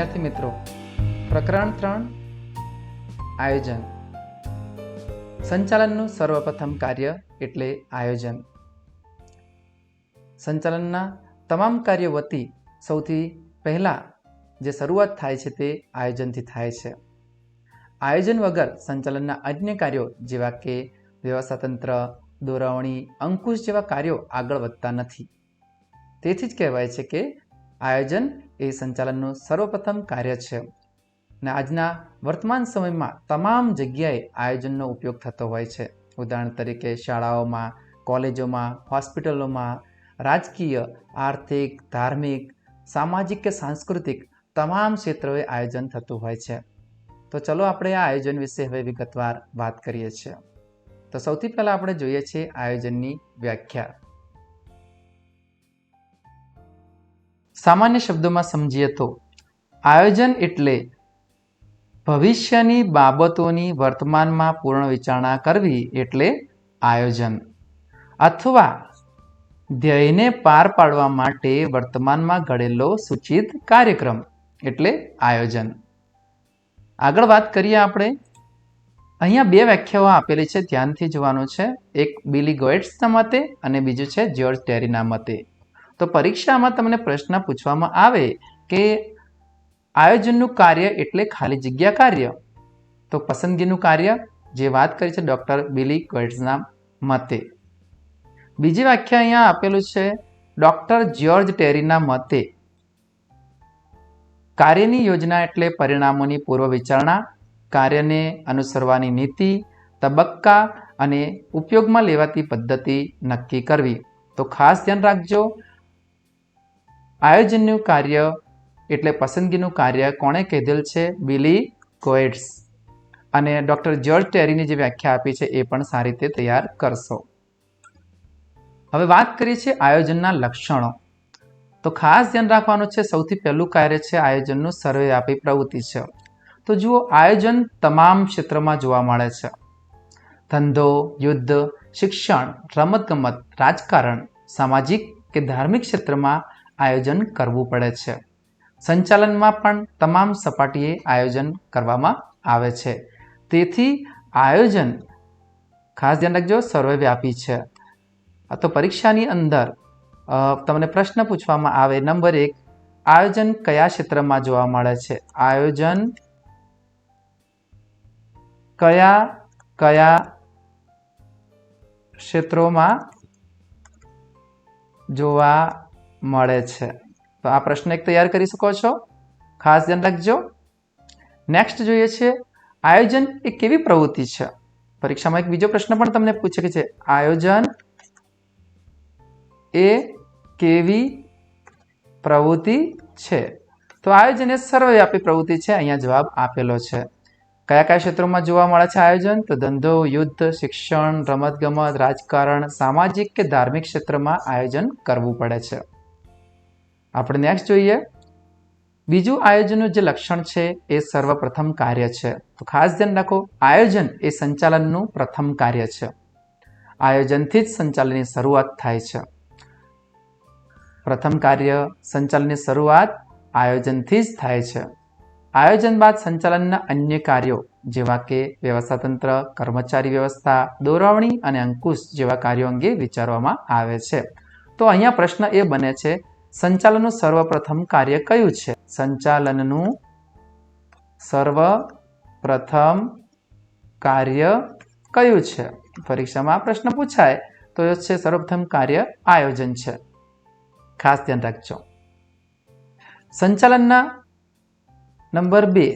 વિદ્યાર્થી મિત્રો, પ્રકરણ 3 આયોજન. સંચાલનનું સર્વપ્રથમ કાર્ય એટલે આયોજન. સંચાલનના તમામ કાર્યો વતી સૌથી પહેલા જે શરૂઆત થાય છે તે આયોજનથી થાય છે. આયોજન વગર સંચાલનના અન્ય કાર્યો જેવા કે વ્યવસ્થાતંત્ર, દોરવણી, અંકુશ જેવા કાર્યો આગળ વધતા નથી. તેથી જ કહેવાય છે કે આયોજન એ સંચાલનનું સર્વપ્રથમ કાર્ય છે. અને આજના વર્તમાન સમયમાં તમામ જગ્યાએ આયોજનનો ઉપયોગ થતો હોય છે. ઉદાહરણ તરીકે શાળાઓમાં, કોલેજોમાં, હોસ્પિટલોમાં, રાજકીય, આર્થિક, ધાર્મિક, સામાજિક કે સાંસ્કૃતિક તમામ ક્ષેત્રોએ આયોજન થતું હોય છે. તો ચલો આપણે આ આયોજન વિશે હવે વિગતવાર વાત કરીએ છીએ. તો સૌથી પહેલા આપણે જોઈએ છીએ આયોજનની વ્યાખ્યા. સામાન્ય શબ્દોમાં સમજીએ તો આયોજન એટલે ભવિષ્યની બાબતોની વર્તમાનમાં પૂર્ણ વિચારણા કરવી એટલે આયોજન, અથવા ધ્યેયને પાર પાડવા માટે વર્તમાનમાં ઘડેલો સૂચિત કાર્યક્રમ એટલે આયોજન. આગળ વાત કરીએ આપણે. અહીંયા બે વ્યાખ્યાઓ આપેલી છે, ધ્યાનથી જોવાનું છે. એક બિલી ગોએટ્સના મતે અને બીજું છે જ્યોર્જ ટેરીના મતે. તો પરીક્ષામાં તમને પ્રશ્ન પૂછવામાં આવે કે આયોજનનું કાર્ય એટલે ખાલી જગ્યા કાર્ય, તો પસંદગીનું કાર્ય જે વાત કરી છે ડૉક્ટર બિલી ગોએટ્સના મતે. બીજી વ્યાખ્યા અહીંયા આપેલું છે ડૉક્ટર જ્યોર્જ ટેરીના મતે. કાર્યની યોજના એટલે પરિણામોની પૂર્વ વિચારણા, કાર્યને અનુસરવાની નીતિ, તબક્કા અને ઉપયોગમાં લેવાતી પદ્ધતિ નક્કી કરવી. તો ખાસ ધ્યાન રાખજો, આયોજનનું કાર્ય એટલે પસંદગીનું કાર્ય કોણે કીધેલ છે? બિલી ગોએટ્સ. અને ડૉક્ટર જ્યોર્જ ટેરીની જે વ્યાખ્યા આપી છે એ પણ સારી રીતે તૈયાર કરશો. હવે વાત કરીએ છીએ આયોજનના લક્ષણો. તો ખાસ ધ્યાન રાખવાનું છે, સૌથી પહેલું કાર્ય છે આયોજનનું સર્વવ્યાપી પ્રવૃત્તિ છે. તો જુઓ, આયોજન તમામ ક્ષેત્રમાં જોવા મળે છે. ધંધો, યુદ્ધ, શિક્ષણ, રમતગમત, રાજકારણ, સામાજિક કે ધાર્મિક ક્ષેત્રમાં આયોજન કરવું પડે છે. સંચાલનમાં પણ તમામ સપાટીએ આયોજન કરવામાં આવે છે. તેથી આયોજન ખાસ ધ્યાન રાખજો સર્વવ્યાપી છે. તો પરીક્ષાની અંદર તમને પ્રશ્ન પૂછવામાં આવે, નંબર 1, આયોજન કયા ક્ષેત્રમાં જોવા મળે છે? આયોજન કયા કયા ક્ષેત્રોમાં જોવા મળે છે? તો આ પ્રશ્ન એક તૈયાર કરી શકો છો, ખાસ ધ્યાન રાખજો. નેક્સ્ટ જોઈએ છે આયોજન એ કેવી પ્રવૃત્તિ છે? પરીક્ષામાં એક બીજો પ્રશ્ન પણ તમને પૂછે કે છે આયોજન એ કેવી પ્રવૃત્તિ છે? તો આયોજન એ સર્વવ્યાપી પ્રવૃત્તિ છે. અહીંયા જવાબ આપેલો છે. કયા કયા ક્ષેત્રોમાં જોવા મળે છે આયોજન? તો ધંધો, યુદ્ધ, શિક્ષણ, રમતગમત, રાજકારણ, સામાજિક કે ધાર્મિક ક્ષેત્રમાં આયોજન કરવું પડે છે. આપણે નેક્સ્ટ જોઈએ. બીજું આયોજનનું જે લક્ષણ છે એ સર્વપ્રથમ કાર્ય છે. તો ખાસ ધ્યાન રાખો, આયોજન એ સંચાલનનું પ્રથમ કાર્ય છે. આયોજનથી જ સંચાલનની શરૂઆત થાય છે. પ્રથમ કાર્ય સંચાલનની શરૂઆત આયોજનથી જ થાય છે. આયોજન બાદ સંચાલનના અન્ય કાર્યો જેવા કે વ્યવસ્થાતંત્ર, કર્મચારી વ્યવસ્થા, દોરવણી અને અંકુશ જેવા કાર્યો અંગે વિચારવામાં આવે છે. તો અહીંયા પ્રશ્ન એ બને છે, સંચાલનનું સર્વપ્રથમ કાર્ય કયું છે? સંચાલનનું સર્વપ્રથમ કાર્ય કયું છે? પરીક્ષામાં આ પ્રશ્ન પૂછાય તો એ છે સર્વપ્રથમ કાર્ય આયોજન છે. ખાસ ધ્યાન રાખજો. સંચાલનના નંબર 2,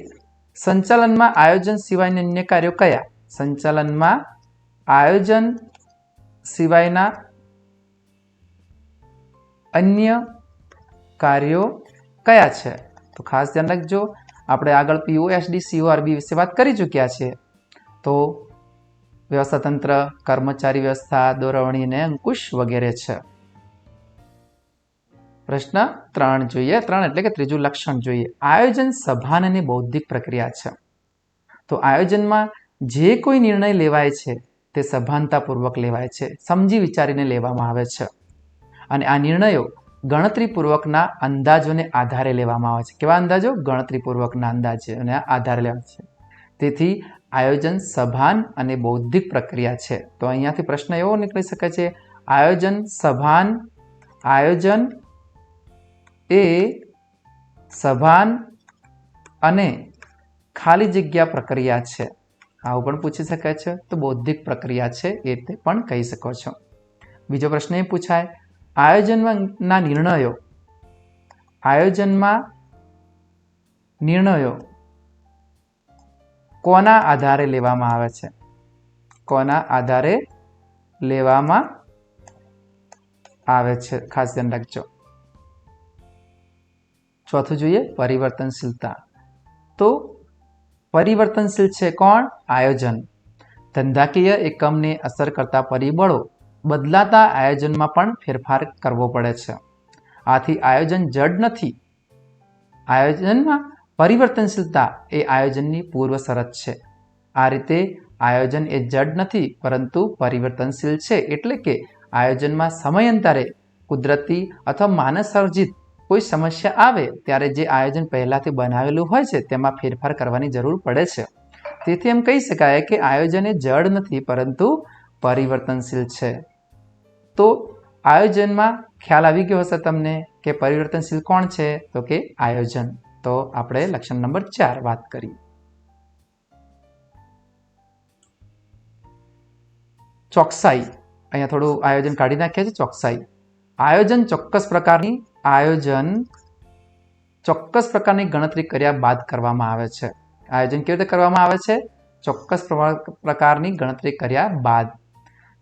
સંચાલનમાં આયોજન સિવાયના અન્ય કાર્યો કયા? સંચાલનમાં આયોજન સિવાયના અન્ય કાર્યો કયા છે? તો ખાસ ધ્યાન રાખજો, આપણે આગળ POSD CORB વિશે વાત કરી ચૂક્યા છીએ. તો વ્યવસ્થાતંત્ર, કર્મચારી વ્યવસ્થા, દોરવણી અને અંકુશ વગેરે છે. પ્રશ્ન 3 જોઈએ. 3 એટલે કે ત્રીજું લક્ષણ જોઈએ. આયોજન સભાન અને બૌદ્ધિક પ્રક્રિયા છે. તો આયોજનમાં જે કોઈ નિર્ણય લેવાય છે તે સભાનતાપૂર્વક લેવાય છે, સમજી વિચારીને લેવામાં આવે છે. અને આ નિર્ણયો ગણતરીપૂર્વકના અંદાજોને આધારે લેવામાં આવે છે. કેવા અંદાજો? ગણતરીપૂર્વકના અંદાજોને આધારે લેવામાં છે. તેથી આયોજન સભાન અને બૌદ્ધિક પ્રક્રિયા છે. તો અહીંયાથી પ્રશ્ન એવો નીકળી શકે છે, આયોજન સભાન, આયોજન એ સભાન અને ખાલી જગ્યા પ્રક્રિયા છે. આવું પણ પૂછી શકાય છે. તો બૌદ્ધિક પ્રક્રિયા છે એ તે પણ કહી શકો છો. બીજો પ્રશ્ન એ પૂછાય, આયોજનના નિર્ણયો, આયોજનમાં નિર્ણયો કોના આધારે લેવામાં આવે છે? કોના આધારે લેવામાં આવે છે? ખાસ ધ્યાન રાખજો. ચોથું જોઈએ, પરિવર્તનશીલતા. તો પરિવર્તનશીલ છે કોણ? આયોજન. ધંધાકીય એકમને અસર કરતા પરિબળો બદલાતા આયોજનમાં પણ ફેરફાર કરવો પડે છે. આથી આયોજન જડ નથી. આયોજનમાં પરિવર્તનશીલતા એ આયોજનની પૂર્વ શરત છે. આ રીતે આયોજન એ જડ નથી પરંતુ પરિવર્તનશીલ છે. એટલે કે આયોજનમાં સમયાંતરે કુદરતી અથવા માનવસર્જિત કોઈ સમસ્યા આવે ત્યારે જે આયોજન પહેલાથી બનાવેલું હોય છે તેમાં ફેરફાર કરવાની જરૂર પડે છે. તેથી એમ કહી શકાય કે આયોજન એ જડ નથી પરંતુ પરિવર્તનશીલ છે. તો આયોજનમાં ખ્યાલ આવી ગયો હશે તમને કે પરિવર્તનશીલ કોણ છે? તો કે આયોજન. તો આપણે લક્ષણ નંબર 4 વાત કરી. ચોકસાઈ. અહીંયા થોડું આયોજન કાઢી નાખ્યા છે. ચોકસાઈ. આયોજન ચોક્કસ પ્રકારની ગણતરી કર્યા બાદ કરવામાં આવે છે. આયોજન કેવી રીતે કરવામાં આવે છે? ચોક્કસ પ્રકારની ગણતરી કર્યા બાદ.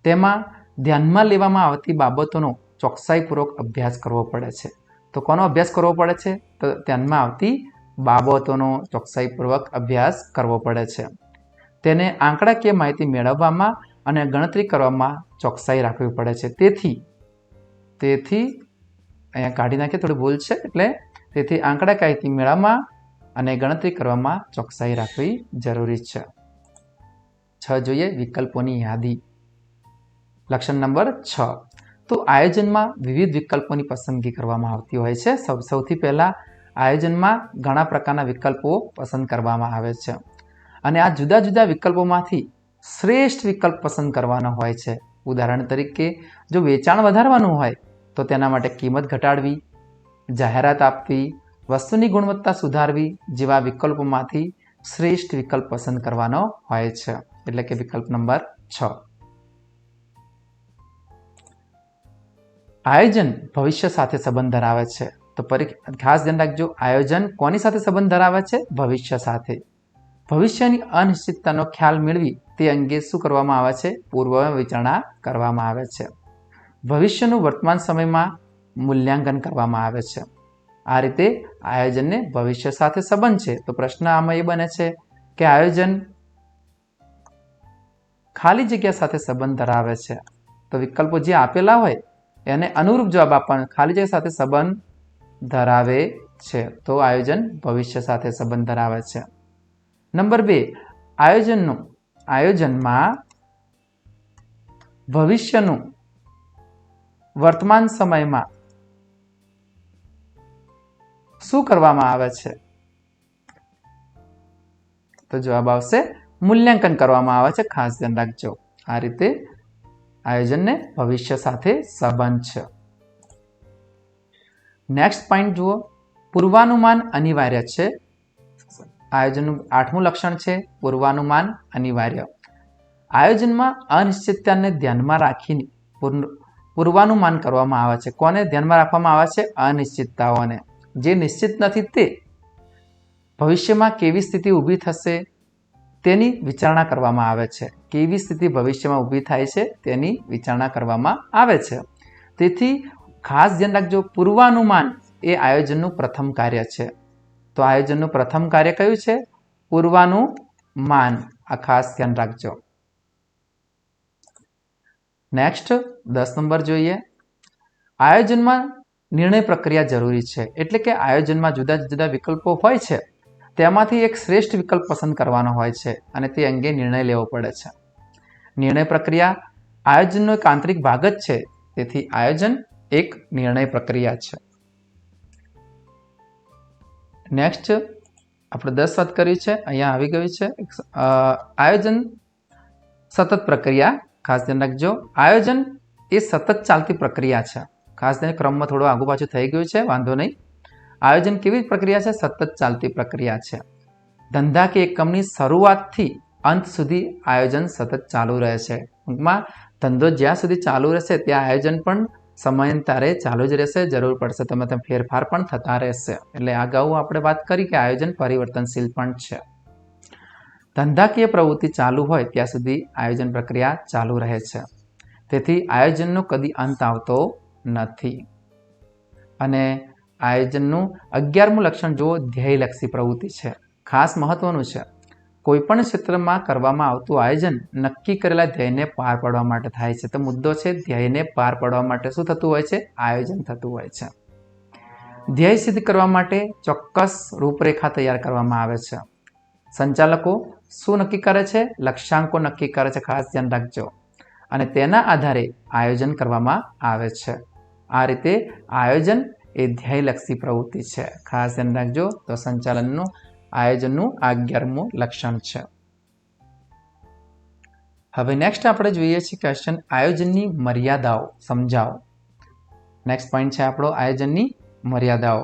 તેમાં ધ્યાનમાં લેવામાં આવતી બાબતોનો ચોકસાઈપૂર્વક અભ્યાસ કરવો પડે છે. તો કોનો અભ્યાસ કરવો પડે છે? તો ધ્યાનમાં આવતી બાબતોનો ચોકસાઈપૂર્વક અભ્યાસ કરવો પડે છે. તેને આંકડાકીય માહિતી મેળવવામાં અને ગણતરી કરવામાં ચોકસાઈ રાખવી પડે છે. તેથી અહીંયા કાઢી નાખીએ, થોડી ભૂલ છે. તેથી આંકડાકીય માહિતી મેળવવામાં અને ગણતરી કરવામાં ચોકસાઈ રાખવી જરૂરી છે. 6 જોઈએ, વિકલ્પોની યાદી. લક્ષણ નંબર 6. તો આયોજનમાં વિવિધ વિકલ્પોની પસંદગી કરવામાં આવતી હોય છે. સૌથી પહેલા આયોજનમાં ઘણા પ્રકારના વિકલ્પો પસંદ કરવામાં આવે છે અને આ જુદા જુદા વિકલ્પોમાંથી શ્રેષ્ઠ વિકલ્પ પસંદ કરવાનો હોય છે. ઉદાહરણ તરીકે જો વેચાણ વધારવાનું હોય તો તેના માટે કિંમત ઘટાડવી, જાહેરાત આપવી, વસ્તુની ગુણવત્તા સુધારવી જેવા વિકલ્પોમાંથી શ્રેષ્ઠ વિકલ્પ પસંદ કરવાનો હોય છે. એટલે કે વિકલ્પ નંબર 6. આયોજન ભવિષ્ય સાથે સંબંધ ધરાવે છે. તો ખાસ ધ્યાન રાખજો, આયોજન કોની સાથે સંબંધ ધરાવે છે? ભવિષ્ય સાથે. ભવિષ્યની અનિશ્ચિતતાનો ખ્યાલ મેળવી તે અંગે શું કરવામાં આવે છે? પૂર્વ વિચારણા કરવામાં આવે છે. ભવિષ્યનું વર્તમાન સમયમાં મૂલ્યાંકન કરવામાં આવે છે. આ રીતે આયોજનને ભવિષ્ય સાથે સંબંધ છે. તો પ્રશ્ન આમાં એ બને છે કે આયોજન ખાલી જગ્યા સાથે સંબંધ ધરાવે છે. તો વિકલ્પો જે આપેલા હોય એને અનુરૂપ જવાબ આપવાનો. ખાલી જગ્યા સાથે સંબંધ ધરાવે છે તો આયોજન ભવિષ્ય સાથે સંબંધ ધરાવે છે. નંબર 2, આયોજનમાં ભવિષ્યનું વર્તમાન સમયમાં શું કરવામાં આવે છે? તો જવાબ આવશે મૂલ્યાંકન કરવામાં આવે છે. ખાસ ધ્યાન રાખજો. આ રીતે આયોજનને ભવિષ્ય સાથે સંબંધ છે. નેક્સ્ટ પોઈન્ટ જુઓ, પૂર્વાનુમાન અનિવાર્ય છે. આયોજનનું 8મું લક્ષણ છે પૂર્વાનુમાન અનિવાર્ય. આયોજનમાં અનિશ્ચિતતાને ધ્યાનમાં રાખીને પૂર્વાનુમાન કરવામાં આવે છે. કોને ધ્યાનમાં રાખવામાં આવે છે? અનિશ્ચિતતાઓને. જે નિશ્ચિત નથી તે ભવિષ્યમાં કેવી સ્થિતિ ઊભી થશે તેની વિચારણા કરવામાં આવે છે. કેવી સ્થિતિ ભવિષ્યમાં ઊભી થાય છે તેની વિચારણા કરવામાં આવે છે. તેથી ખાસ ધ્યાન રાખજો, પૂર્વાનુમાન એ આયોજનનું પ્રથમ કાર્ય છે. તો આયોજનનું પ્રથમ કાર્ય કયું છે? પૂર્વાનુમાન. આ ખાસ ધ્યાન રાખજો. નેક્સ્ટ 10 નંબર જોઈએ. આયોજનમાં નિર્ણય પ્રક્રિયા જરૂરી છે. એટલે કે આયોજનમાં જુદા જુદા વિકલ્પો હોય છે તેમાંથી એક શ્રેષ્ઠ વિકલ્પ પસંદ કરવાનો હોય છે અને તે અંગે નિર્ણય લેવો પડે છે. નિર્ણય પ્રક્રિયા આયોજનનો એક આંતરિક ભાગ જ છે. તેથી આયોજન એક નિર્ણય પ્રક્રિયા છે. નેક્સ્ટ આપણે 10 વાત કરી છે, અહીંયા આવી ગયું છે. આયોજન સતત પ્રક્રિયા, ખાસ ધ્યાન રાખજો. આયોજન એ સતત ચાલતી પ્રક્રિયા છે. ખાસ ધ્યાન, ક્રમમાં થોડું આગુ પાછું થઈ ગયું છે, વાંધો નહીં. આયોજન કેવી પ્રક્રિયા છે? સતત ચાલતી પ્રક્રિયા છે. ધંધા કે એકમની શરૂઆતથી અંત સુધી આયોજન સતત ચાલુ રહે છે. ટૂંકમાં ધંધો જ્યાં સુધી ચાલુ રહેશે ત્યાં આયોજન પણ સમયાંતરે ચાલુ જ રહેશે. જરૂર પડશે તમે ફેરફાર પણ થતા રહેશે. એટલે અગાઉ આપણે વાત કરી કે આયોજન પરિવર્તનશીલ પણ છે. ધંધાકીય પ્રવૃત્તિ ચાલુ હોય ત્યાં સુધી આયોજન પ્રક્રિયા ચાલુ રહે છે. તેથી આયોજનનો કદી અંત આવતો નથી. અને આયોજનનું 11મું લક્ષણ જુઓ, ધ્યેયલક્ષી પ્રવૃત્તિ છે. ખાસ મહત્વનું છે. કોઈપણ ક્ષેત્રમાં કરવામાં આવતું આયોજન નક્કી કરેલા ધ્યેયને પાર પાડવા માટે થાય છે. તો મુદ્દો છે, ધ્યેયને પાર પાડવા માટે શું થતું હોય છે? આયોજન થતું હોય છે. ધ્યેય સિદ્ધ કરવા માટે ચોક્કસ રૂપરેખા તૈયાર કરવામાં આવે છે. સંચાલકો શું નક્કી કરે છે? લક્ષ્યાંકો નક્કી કરે છે. ખાસ ધ્યાન રાખજો. અને તેના આધારે આયોજન કરવામાં આવે છે. આ રીતે આયોજન એ ધ્યેયલક્ષી પ્રવૃત્તિ છે. ખાસ ધ્યાન રાખજો. તો સંચાલનનું આયોજનનું 11મું લક્ષણ છે. હવે નેક્સ્ટ આપણે જોઈએ છીએ ક્વેશ્ચન, આયોજનની મર્યાદાઓ સમજાવો. નેક્સ્ટ પોઈન્ટ છે આપણો આયોજનની મર્યાદાઓ.